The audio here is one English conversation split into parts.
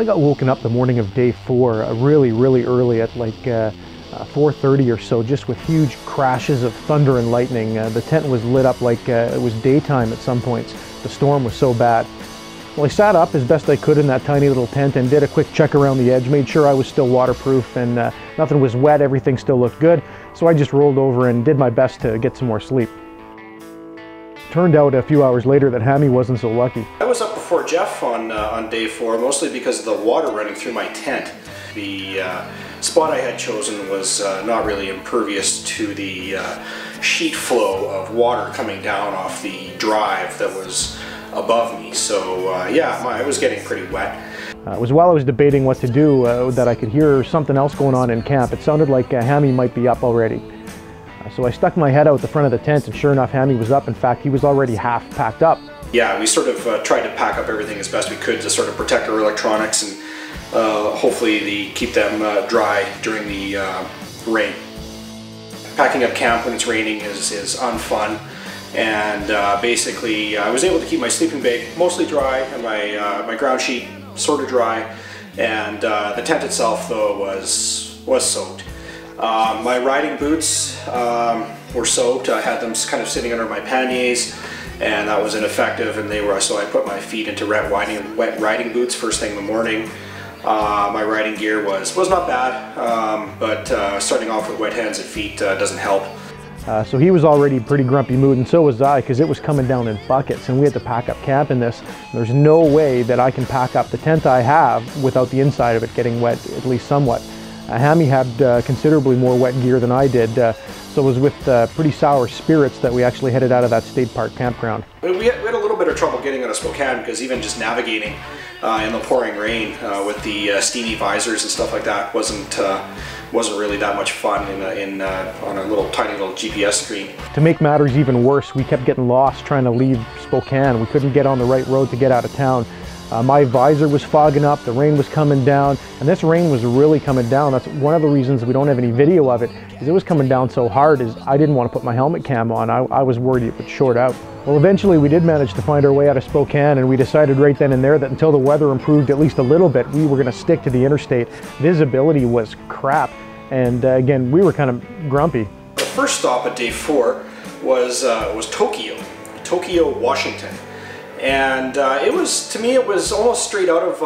got woken up the morning of day 4 really early at like 4:30 or so, just with huge crashes of thunder and lightning. The tent was lit up like it was daytime at some points. The storm was so bad. Well, I sat up as best I could in that tiny little tent and did a quick check around the edge, made sure I was still waterproof and nothing was wet, everything still looked good. So I just rolled over and did my best to get some more sleep. Turned out a few hours later that Hammy wasn't so lucky. I was up before Jeff on day 4, mostly because of the water running through my tent. The spot I had chosen was not really impervious to the sheet flow of water coming down off the drive that was above me. So yeah, I was getting pretty wet. It was while I was debating what to do that I could hear something else going on in camp. It sounded like Hammy might be up already. So I stuck my head out the front of the tent, and sure enough, Hammy was up. In fact, he was already half packed up. Yeah, we sort of tried to pack up everything as best we could to sort of protect our electronics and hopefully keep them dry during the rain. Packing up camp when it's raining is unfun, and basically I was able to keep my sleeping bag mostly dry and my ground sheet sort of dry, and the tent itself though was soaked. My riding boots were soaked. I had them kind of sitting under my panniers, and that was ineffective, and so I put my feet into wet riding boots first thing in the morning. My riding gear was not bad, but starting off with wet hands and feet doesn't help. So he was already in pretty grumpy mood, and so was I, because it was coming down in buckets, and we had to pack up camp in this. There's no way that I can pack up the tent I have without the inside of it getting wet, at least somewhat. Hammy had considerably more wet gear than I did, so it was with pretty sour spirits that we actually headed out of that state park campground. We had a little bit of trouble getting out of Spokane, because even just navigating in the pouring rain with the steamy visors and stuff like that wasn't really that much fun on a tiny little GPS screen. To make matters even worse, we kept getting lost trying to leave Spokane. We couldn't get on the right road to get out of town. My visor was fogging up, the rain was coming down, and this rain was really coming down. That's one of the reasons we don't have any video of it, is it was coming down so hard is I didn't want to put my helmet cam on. I was worried it would short out. Well, eventually we did manage to find our way out of Spokane, and we decided right then and there that until the weather improved at least a little bit, we were going to stick to the interstate. Visibility was crap, and again, we were kind of grumpy. The first stop at day 4 was Tokyo, Washington. And to me, it was almost straight out of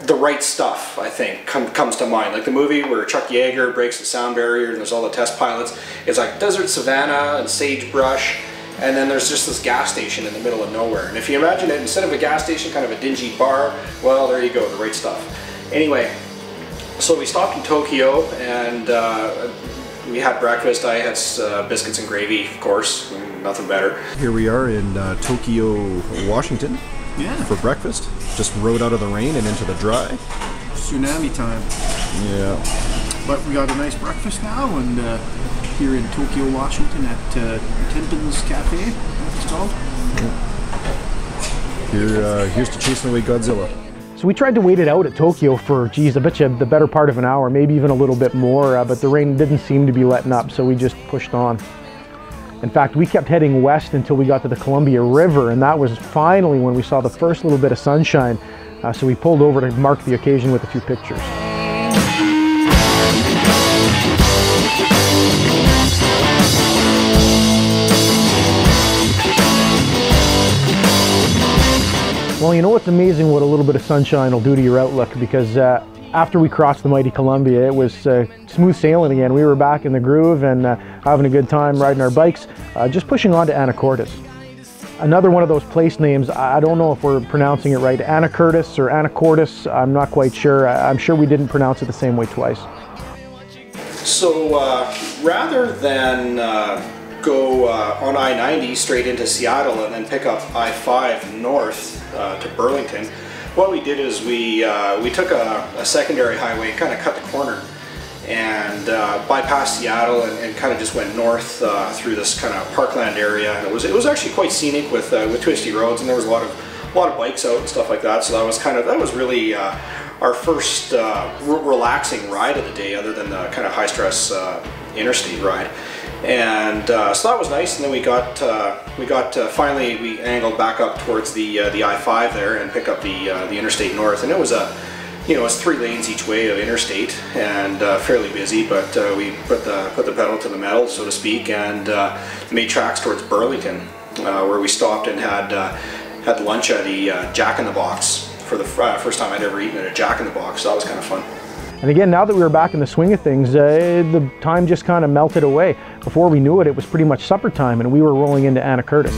The Right Stuff, I think, comes to mind. Like the movie where Chuck Yeager breaks the sound barrier and there's all the test pilots. It's like desert savanna and sagebrush, and then there's just this gas station in the middle of nowhere. And if you imagine it, instead of a gas station, kind of a dingy bar, well, there you go, The Right Stuff. Anyway, so we stopped in Tokyo, and we had breakfast. I had biscuits and gravy, of course, nothing better. Here we are in Tokyo, Washington, for breakfast. Just rode out of the rain and into the dry. Tsunami time. Yeah. But we got a nice breakfast now, and here in Tokyo, Washington at Tempin's Cafe, it's called. Yeah. Here's to chasing away Godzilla. So we tried to wait it out at Tokyo for, geez, I bet you the better part of an hour, maybe even a little bit more, but the rain didn't seem to be letting up, so we just pushed on. In fact, we kept heading west until we got to the Columbia River, and that was finally when we saw the first little bit of sunshine. So we pulled over to mark the occasion with a few pictures. Well, you know what's amazing what a little bit of sunshine will do to your outlook, because after we crossed the mighty Columbia, it was smooth sailing again. We were back in the groove and having a good time riding our bikes, just pushing on to Anacortes. Another one of those place names, I don't know if we're pronouncing it right, Anacortes or Anacortes, I'm not quite sure. I'm sure we didn't pronounce it the same way twice. So rather than go on I-90 straight into Seattle and then pick up I-5 north to Burlington, what we did is we took a secondary highway, kind of cut the corner, and bypassed Seattle and kind of just went north through this kind of parkland area. And it was actually quite scenic with twisty roads, and there was a lot of bikes out and stuff like that. So that was really our first relaxing ride of the day, other than the kind of high stress interstate ride. And so that was nice. And then finally we angled back up towards the I-5 there and picked up the interstate north. And it was it's 3 lanes each way of interstate and fairly busy, but we put the pedal to the metal, so to speak, and made tracks towards Burlington, where we stopped and had lunch at a Jack in the Box for the first time I'd ever eaten at a Jack in the Box. So that was kind of fun. And again, now that we were back in the swing of things, the time just kind of melted away. Before we knew it, it was pretty much supper time, and we were rolling into Anacortes.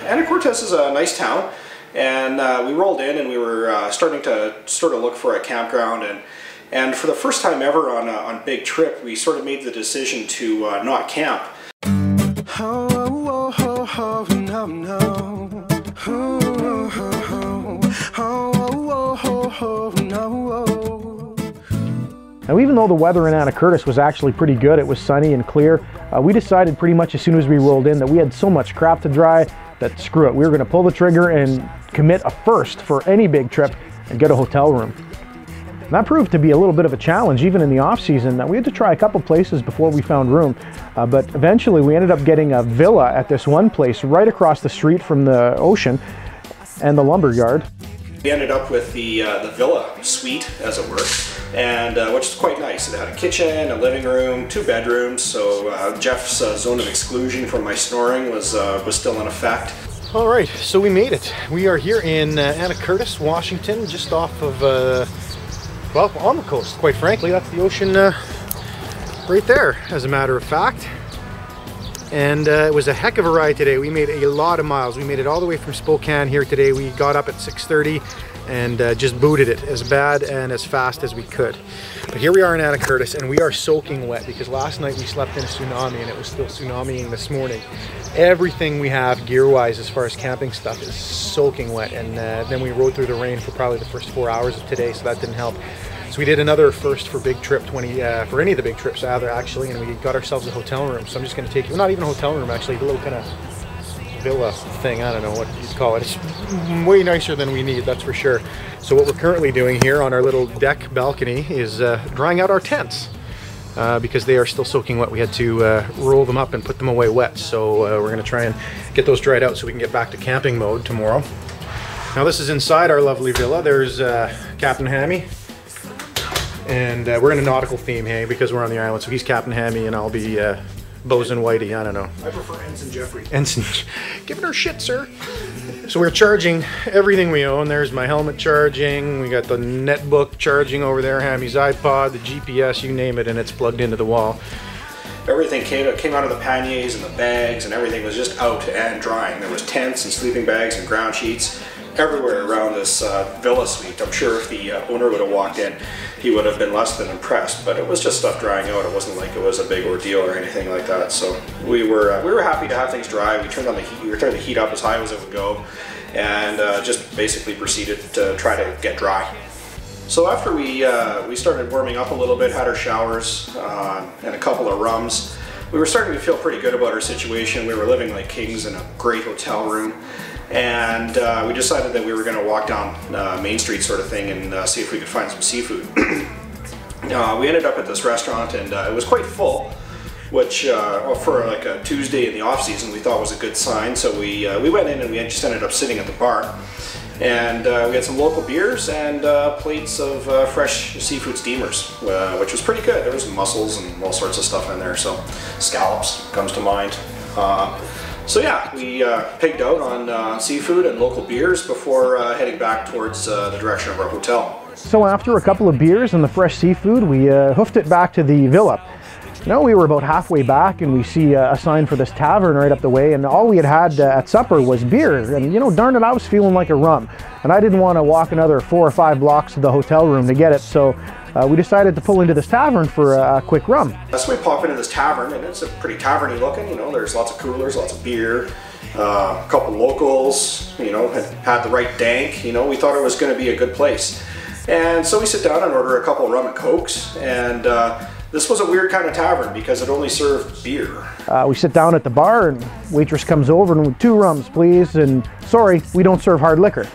Anacortes is a nice town, and we rolled in and we were starting to sort of look for a campground, and for the first time ever on a big trip, we sort of made the decision to not camp. Now, even though the weather in Anacortes was actually pretty good, it was sunny and clear, we decided pretty much as soon as we rolled in that we had so much crap to dry that screw it, we were going to pull the trigger and commit a first for any big trip and get a hotel room. And that proved to be a little bit of a challenge even in the off season. We had to try a couple places before we found room, but eventually we ended up getting a villa at this one place right across the street from the ocean and the lumber yard. We ended up with the villa suite, as it were, and which is quite nice. It had a kitchen, a living room, 2 bedrooms, so Jeff's zone of exclusion from my snoring was still in effect. All right, so we made it. We are here in Anacortes, Washington, just off of, well, on the coast, quite frankly. That's the ocean right there, as a matter of fact. And it was a heck of a ride today. We made a lot of miles. We made it all the way from Spokane here today. We got up at 6:30 and just booted it as bad and as fast as we could. But here we are in Anacortes, and we are soaking wet because last night we slept in a tsunami and it was still tsunamiing this morning. Everything we have gear-wise as far as camping stuff is soaking wet, and then we rode through the rain for probably the first 4 hours of today, so that didn't help. So we did another first for big trip 20 for any of the big trips either, actually, and we got ourselves a hotel room. So I'm just going to take you, well, not even a hotel room actually, a little kind of villa thing, I don't know what you'd call it. It's way nicer than we need, that's for sure. So what we're currently doing here on our little deck balcony is drying out our tents because they are still soaking wet. We had to roll them up and put them away wet. So we're going to try and get those dried out so we can get back to camping mode tomorrow. Now this is inside our lovely villa. There's Captain Hammy. And we're in a nautical theme, hey, because we're on the island. So he's Captain Hammy and I'll be Bosun Whitey, I don't know. I prefer Ensign Jeffrey. Ensign, giving her shit, sir. So we're charging everything we own. There's my helmet charging. We got the netbook charging over there, Hammy's iPod, the GPS, you name it, and it's plugged into the wall. Everything came out of the panniers and the bags, and everything was just out and drying. There was tents and sleeping bags and ground sheets everywhere around this villa suite. I'm sure if the owner would have walked in, he would have been less than impressed, but it was just stuff drying out. It wasn't like it was a big ordeal or anything like that. So we were happy to have things dry. We turned on the heat. We turned the heat up as high as it would go, and just basically proceeded to try to get dry. So after we started warming up a little bit, had our showers and a couple of rums, we were starting to feel pretty good about our situation. We were living like kings in a great hotel room. And we decided that we were going to walk down Main Street sort of thing and see if we could find some seafood. We ended up at this restaurant and it was quite full, which for like a Tuesday in the off season we thought was a good sign. So we went in and we just ended up sitting at the bar. And we had some local beers and plates of fresh seafood steamers, which was pretty good. There was mussels and all sorts of stuff in there, so scallops comes to mind. So yeah, we pigged out on seafood and local beers before heading back towards the direction of our hotel. So after a couple of beers and the fresh seafood, we hoofed it back to the villa. Now we were about halfway back and we see a sign for this tavern right up the way, and all we had at supper was beer. And you know, darn it, I was feeling like a rum. And I didn't want to walk another 4 or 5 blocks to the hotel room to get it, so we decided to pull into this tavern for a quick rum. So we pop into this tavern, and it's a pretty taverny looking, you know, there's lots of coolers, lots of beer, a couple locals, you know, had the right dank, you know, we thought it was going to be a good place. And so we sit down and order a couple of rum and cokes, and this was a weird kind of tavern because it only served beer. We sit down at the bar and waitress comes over and 2 rums please, and sorry, we don't serve hard liquor.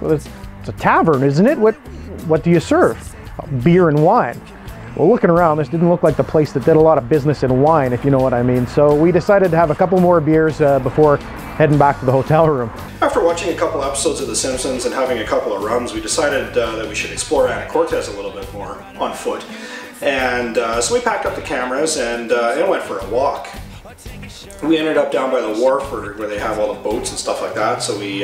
Well, it's a tavern, isn't it? What do you serve? Beer and wine. Well, looking around, this didn't look like the place that did a lot of business in wine, if you know what I mean. So we decided to have a couple more beers before heading back to the hotel room. After watching a couple episodes of The Simpsons and having a couple of rums, we decided that we should explore Anacortes a little bit more on foot. And so we packed up the cameras and went for a walk. We ended up down by the wharf where they have all the boats and stuff like that. So we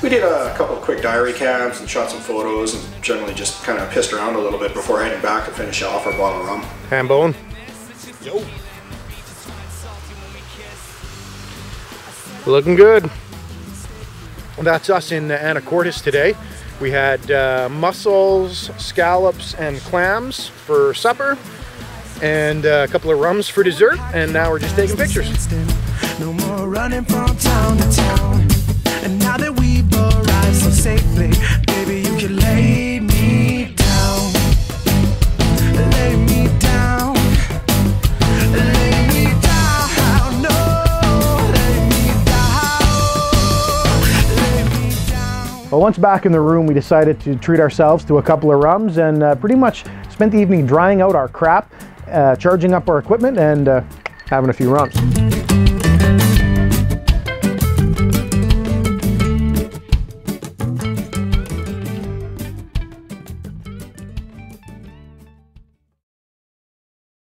did a couple of quick diary cams and shot some photos and generally just kind of pissed around a little bit before heading back to finish off our bottle of rum. Hambone. Yo. Looking good. That's us in Anacortes today. We had mussels, scallops, and clams for supper, and a couple of rums for dessert, and now we're just taking pictures. No more running from town to town. And now that we've arrived so safely, baby, you can lay me down. Lay me down. Lay me down. No, lay me down. Lay me down. Well, once back in the room, we decided to treat ourselves to a couple of rums and pretty much spent the evening drying out our crap, charging up our equipment, and having a few rums.